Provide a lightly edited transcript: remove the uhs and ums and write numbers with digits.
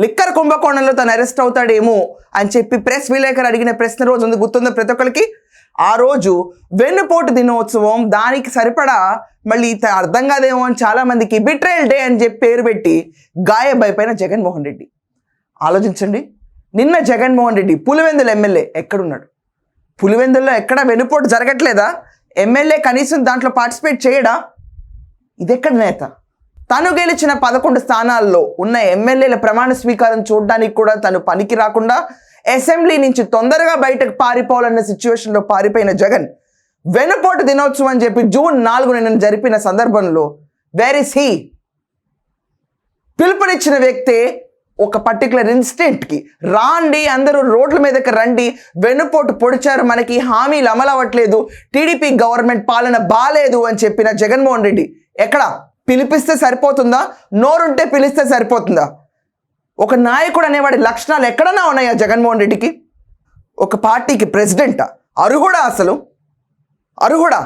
Liquor కుంభకోణంలో తను arrest అవుతాడేమో అని చెప్పి ప్రెస్ విలేకరు అడిగిన ప్రశ్న రోజు ఉంది, గుర్తుందో ప్రతి ఒక్కరికి. ఆ రోజు వెన్నుపోటు దినోత్సవం, దానికి సరిపడా మళ్ళీ అర్థం కాదేమో అని చాలామందికి బిట్రేయల్ డే అని చెప్పి పేరు పెట్టి గాయబైపోయిన జగన్మోహన్ రెడ్డి. ఆలోచించండి, నిన్న జగన్మోహన్ రెడ్డి పులివెందుల ఎమ్మెల్యే ఎక్కడున్నాడు? పులివెందుల్లో ఎక్కడ వెన్నుపోటు జరగట్లేదా? ఎమ్మెల్యే కనీసం దాంట్లో పార్టిసిపేట్ చేయడా? ఇదెక్కడ నేత? తను గెలిచిన 11 స్థానాల్లో ఉన్న ఎమ్మెల్యేల ప్రమాణ స్వీకారం చూడడానికి కూడా తను పనికి రాకుండా అసెంబ్లీ నుంచి తొందరగా బయటకు పారిపోవాలన్న సిచ్యువేషన్లో పారిపోయిన జగన్ వెన్నుపోటు దినోత్సవం అని చెప్పి జూన్ 4న జరిపిన సందర్భంలో వేర్ ఇస్ హీ? పిలుపునిచ్చిన వ్యక్తే ఒక పర్టికులర్ ఇన్స్టెంట్కి రాండి, అందరూ రోడ్ల మీదకి రండి, వెన్నుపోటు పొడిచారు, మనకి హామీలు అమలు అవ్వట్లేదు, టీడీపీ గవర్నమెంట్ పాలన బాలేదు అని చెప్పిన జగన్మోహన్ రెడ్డి ఎక్కడ? పిలిపిస్తే సరిపోతుందా? నోరుంటే పిలిస్తే సరిపోతుందా? ఒక నాయకుడు అనేవాడి లక్షణాలు ఎక్కడన్నా ఉన్నాయా జగన్మోహన్ రెడ్డికి? ఒక పార్టీకి ప్రెసిడెంటా? అర్హుడా? అసలు అర్హుడా?